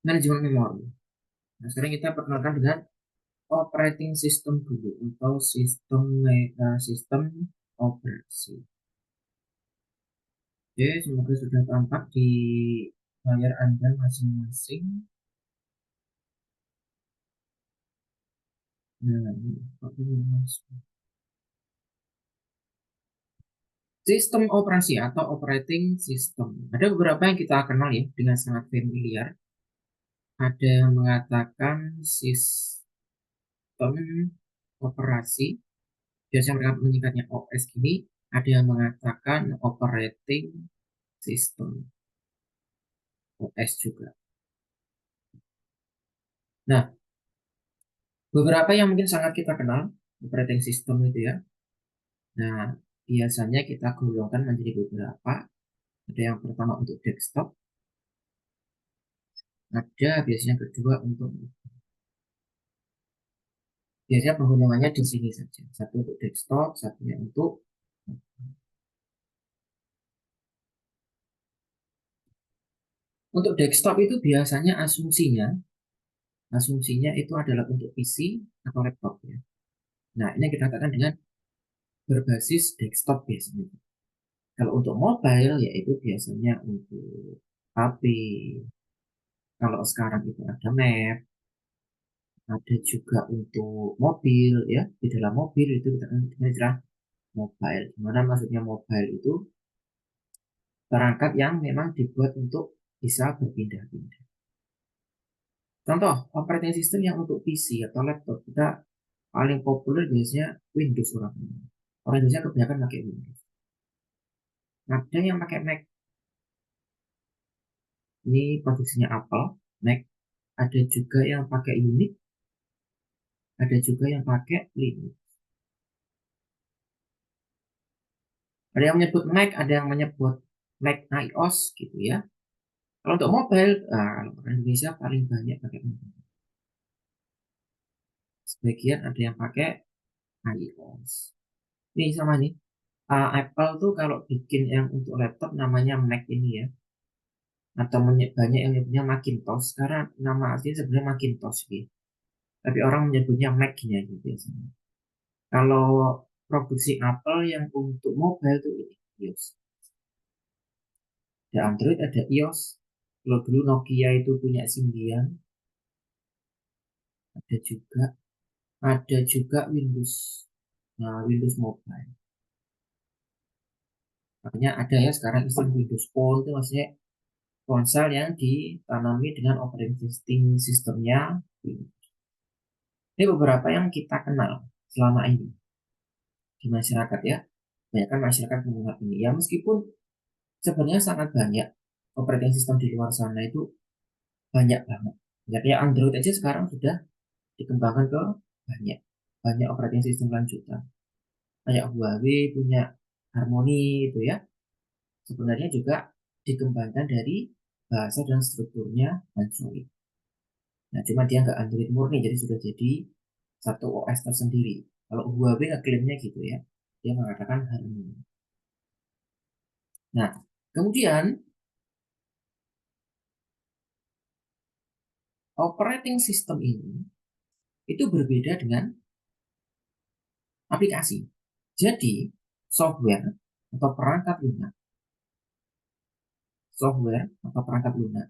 Manajemen memori. Nah, sekarang kita perkenalkan dengan operating system dulu atau sistem operasi. Oke, semoga sudah tampak di layar Anda masing-masing. Nah, sistem operasi atau operating system. Ada beberapa yang kita kenal ya dengan sangat familiar. Ada yang mengatakan sistem operasi, biasanya mereka menyingkatnya OS gini. Ada yang mengatakan operating system, OS juga. Nah, beberapa yang mungkin sangat kita kenal operating system itu ya. Nah, biasanya kita golongkan menjadi beberapa. Ada yang pertama untuk desktop, ada biasanya kedua untuk, biasanya penggolongannya di sini saja. Satu untuk desktop, satunya untuk. Untuk desktop itu biasanya asumsinya itu adalah untuk PC atau laptop ya. Nah, ini kita katakan dengan berbasis desktop biasanya. Kalau untuk mobile yaitu biasanya untuk HP. Kalau sekarang itu ada Mac, ada juga untuk mobil ya. Di dalam mobil itu kita istilah mobile. Dimana maksudnya mobile itu perangkat yang memang dibuat untuk bisa berpindah-pindah. Contoh operating system yang untuk PC atau laptop kita paling populer biasanya Windows orang Indonesia kebanyakan pakai Windows. Ada yang pakai Mac, ini produksinya Apple, Mac. Ada juga yang pakai Unix, ada juga yang pakai Linux. Ada yang menyebut Mac, ada yang menyebut Mac iOS gitu ya. Kalau untuk mobile, orang Indonesia paling banyak pakai mobile. Sebagian ada yang pakai iOS. Ini sama nih. Apple tuh kalau bikin yang untuk laptop namanya Mac ini ya. Atau banyak yang menyebutnya Macintosh. Karena nama aslinya sebenarnya Macintosh gitu. Tapi orang menyebutnya Mac gini aja biasanya. Kalau produksi Apple yang untuk mobile tuh ini iOS. Ada Android, ada iOS. Kalau dulu Nokia itu punya Symbian, ada juga Windows. Nah, Windows Mobile. Makanya ada ya sekarang istilah Windows Phone itu maksudnya ponsel yang ditanami dengan operating sistemnya Windows. Ini beberapa yang kita kenal selama ini di masyarakat ya. Banyak kan masyarakat menggunakan ini. Ya meskipun sebenarnya sangat banyak operating system di luar sana itu banyak banget. Ya kayak Android aja sekarang sudah dikembangkan ke banyak banyak operating system lanjutan. Kayak Huawei punya Harmony itu ya. Sebenarnya juga dikembangkan dari bahasa dan strukturnya Android. Nah, cuma dia nggak Android murni, jadi sudah jadi satu OS tersendiri. Kalau Huawei ngeklaimnya gitu ya, dia mengatakan Harmony. Nah, Kemudian operating system ini itu berbeda dengan aplikasi. Jadi software atau perangkat lunak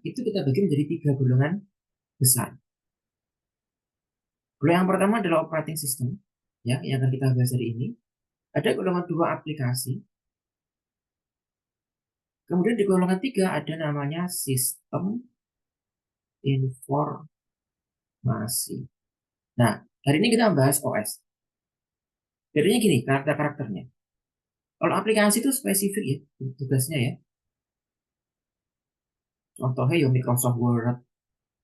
itu kita bagi menjadi 3 golongan besar. Golongan yang pertama adalah operating system, ya, yang akan kita bahas hari ini. Ada golongan 2 aplikasi. Kemudian di golongan 3 ada namanya sistem informasi. Nah, hari ini kita bahas OS. Bedanya gini, karakternya. Kalau aplikasi itu spesifik ya, tugasnya ya. Contohnya ya Microsoft Word,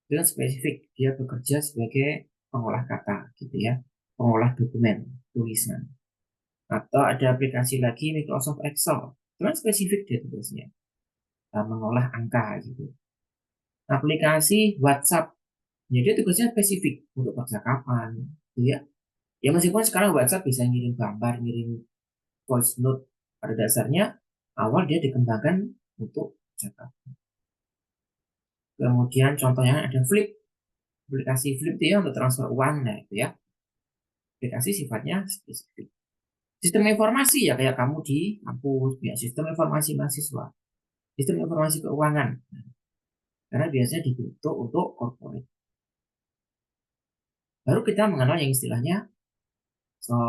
itu kan spesifik. Dia bekerja sebagai pengolah kata, gitu ya. Pengolah dokumen, tulisan. Atau ada aplikasi lagi Microsoft Excel. Itu kan spesifik dia tugasnya. Mengolah angka, gitu. Aplikasi WhatsApp, jadi tugasnya spesifik untuk percakapan, gitu ya. Ya meskipun sekarang WhatsApp bisa ngirim gambar, ngirim voice note, pada dasarnya awal dia dikembangkan untuk percakapan. Kemudian contohnya ada Flip, aplikasi Flip itu ya untuk transfer uang, nah itu ya. Aplikasi sifatnya spesifik. Sistem informasi ya kayak kamu di kampus, ya sistem informasi mahasiswa, sistem informasi keuangan, karena biasanya dibentuk untuk corporate. Baru kita mengenal yang istilahnya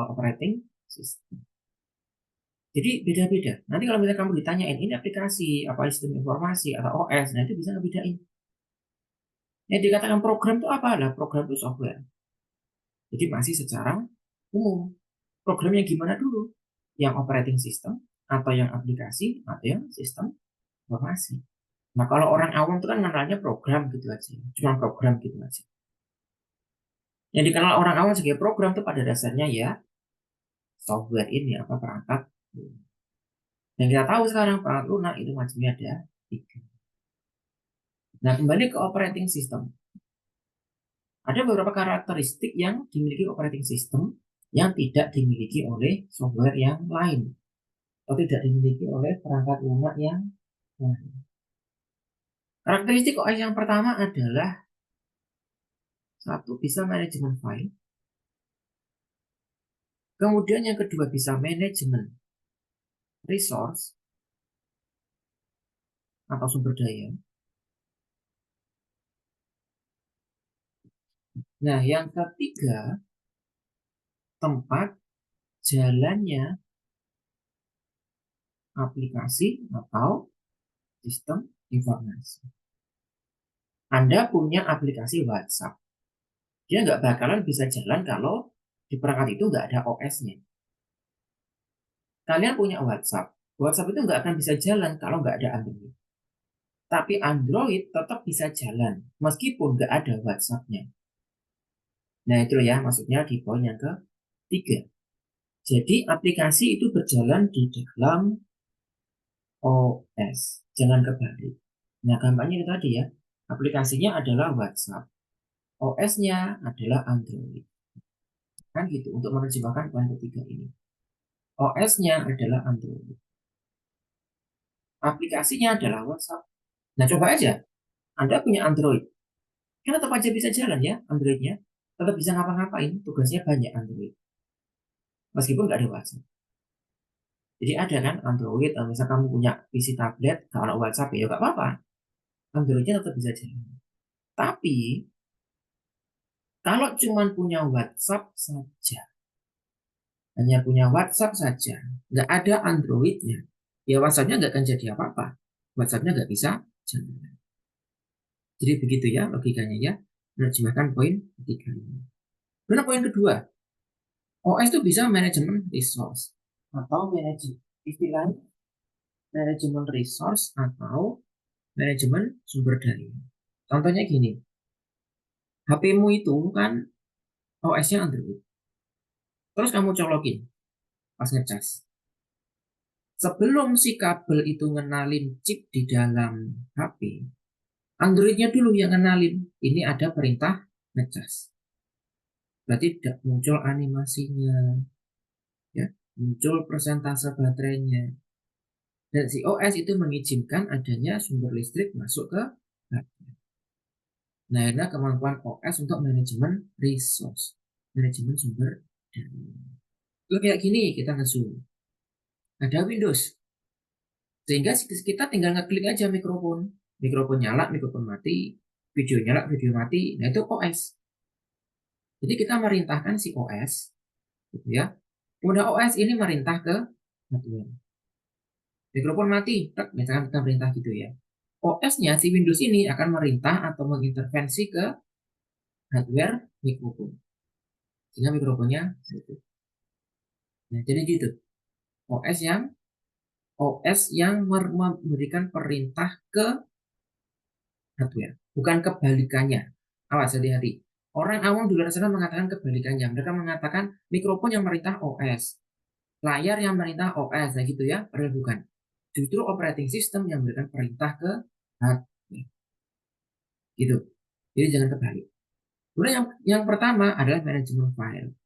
operating system. Jadi beda-beda. Nanti kalau misalnya kamu ditanyain ini aplikasi, apa sistem informasi atau OS, nah itu bisa ngebedain. Yang dikatakan program itu apa? Lah program itu software. Jadi masih secara umum. Programnya gimana dulu? Yang operating system, atau yang aplikasi, atau yang sistem informasi. Nah kalau orang awam itu kan kenalnya program gitu aja. Cuma program gitu aja. Yang dikenal orang awam sebagai program itu pada dasarnya ya software ini, apa perangkat. Yang kita tahu sekarang perangkat lunak itu macamnya ada 3. Nah kembali ke operating system. Ada beberapa karakteristik yang dimiliki operating system yang tidak dimiliki oleh software yang lain atau tidak dimiliki oleh perangkat lunak yang lain. Karakteristik OS yang pertama adalah satu, bisa manajemen file. Kemudian yang kedua bisa manajemen resource atau sumber daya. Nah, yang ketiga, tempat jalannya aplikasi atau sistem informasi. Anda punya aplikasi WhatsApp. Dia nggak bakalan bisa jalan kalau di perangkat itu nggak ada OS-nya. Kalian punya WhatsApp. WhatsApp itu nggak akan bisa jalan kalau nggak ada Android. Tapi Android tetap bisa jalan meskipun nggak ada WhatsApp-nya. Nah itu ya maksudnya di poin yang ketiga. Jadi aplikasi itu berjalan di dalam OS. Jangan kebalik. Nah gampangnya itu tadi ya. Aplikasinya adalah WhatsApp. OS-nya adalah Android. Kan gitu untuk menerjemahkan poin ketiga ini. OS-nya adalah Android. Aplikasinya adalah WhatsApp. Nah coba aja. Anda punya Android. Kan tetap aja bisa jalan ya Androidnya. Tetap bisa ngapa-ngapain. Tugasnya banyak Android. Meskipun nggak ada WhatsApp. Jadi ada kan Android. Misalnya kamu punya PC tablet. Kalau WhatsApp ya nggak apa-apa. Androidnya tetap bisa jalan. Tapi kalau cuma punya WhatsApp saja. Hanya punya WhatsApp saja. Nggak ada Androidnya. Ya WhatsAppnya nggak akan jadi apa-apa. WhatsAppnya nggak bisa jalan. Jadi begitu ya logikanya ya. Menerjemahkan poin ketiga ini. Kemudian poin kedua. OS itu bisa manajemen resource atau istilahnya manajemen resource atau manajemen sumber daya. Contohnya gini, HP-mu itu kan OS-nya Android. Terus kamu colokin pas ngecas. Sebelum si kabel itu ngenalin chip di dalam HP, Android-nya dulu yang ngenalin. Ini ada perintah ngecas. Berarti tidak muncul animasinya, ya, muncul persentase baterainya. Dan si OS itu mengizinkan adanya sumber listrik masuk ke hardware. Nah, ini kemampuan OS untuk manajemen resource, manajemen sumber daya. Itu kayak gini kita nge-zoom. Ada Windows, sehingga kita tinggal ngeklik aja mikrofon. Mikrofon nyala, mikrofon mati, video nyala, video mati. Nah, itu OS. Jadi kita merintahkan si OS, gitu ya. Kemudian OS ini merintah ke hardware. Mikrofon mati, misalkan kita perintah gitu ya. OS-nya si Windows ini akan merintah atau mengintervensi ke hardware mikrofon. Sehingga mikrofonnya gitu. Nah, jadi gitu. OS yang OS yang memberikan perintah ke hardware, bukan kebalikannya. Awas, hati-hati. Orang awam di luar sana mengatakan kebalikannya. Mereka mengatakan mikrofon yang merintah OS, layar yang merintah OS, nah gitu ya. Padahal bukan. Justru operating system yang memberikan perintah ke hardware. Gitu. Jadi jangan kebalik. Kemudian yang pertama adalah manajemen file.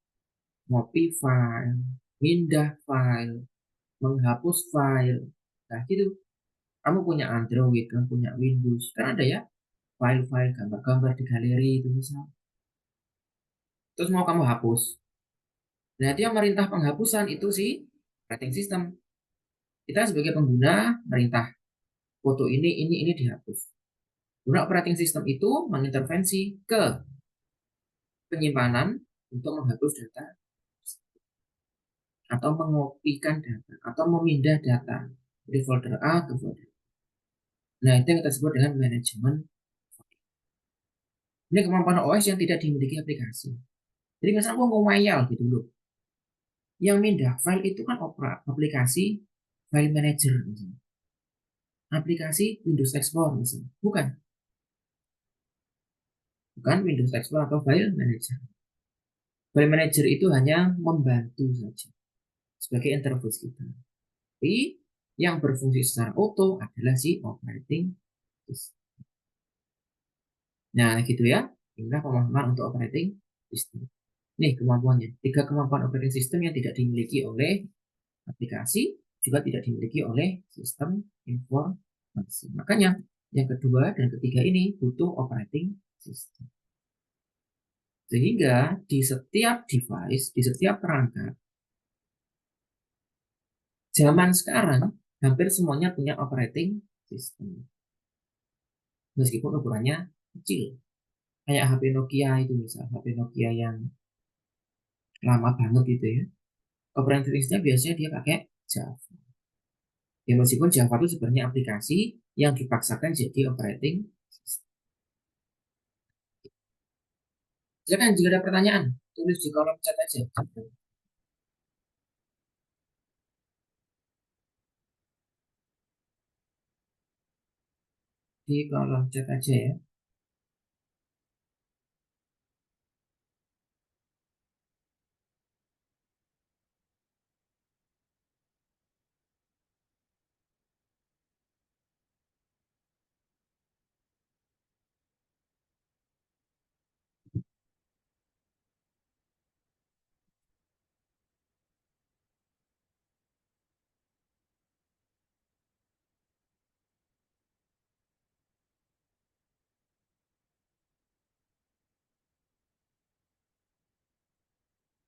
Copy file, pindah file, menghapus file. Nah, gitu. Kamu punya Android, kamu punya Windows, kan ada ya file-file gambar-gambar di galeri itu misal. Terus mau kamu hapus. Nah, dia merintah penghapusan itu sih operating system. Kita sebagai pengguna merintah foto ini dihapus. Kemudian operating system itu mengintervensi ke penyimpanan untuk menghapus data atau mengopikan data atau memindah data dari folder A ke folder. Nah, itu yang kita sebut dengan manajemen. Ini kemampuan OS yang tidak dimiliki aplikasi. Jadi misalnya aku ngomel gitu loh. Yang mindah file itu kan aplikasi file manager misalnya. Aplikasi Windows Explorer misalnya. Bukan. Bukan Windows Explorer atau file manager. File manager itu hanya membantu saja sebagai interface kita. Tapi yang berfungsi secara auto adalah si operating system. Nah, gitu ya. Inilah pemahaman untuk operating system. Nih kemampuannya. 3 kemampuan operating system yang tidak dimiliki oleh aplikasi, juga tidak dimiliki oleh sistem informasi. Makanya yang kedua dan ketiga ini butuh operating system. Sehingga di setiap device, di setiap perangkat, zaman sekarang hampir semuanya punya operating system. Meskipun ukurannya kecil. Kayak HP Nokia itu misal, HP Nokia yang lama banget gitu ya. Operating system biasanya dia pakai Java. Ya meskipun Java itu sebenarnya aplikasi yang dipaksakan jadi operating system. Silakan jika ada pertanyaan, tulis di kolom chat aja. Di kolom chat aja ya.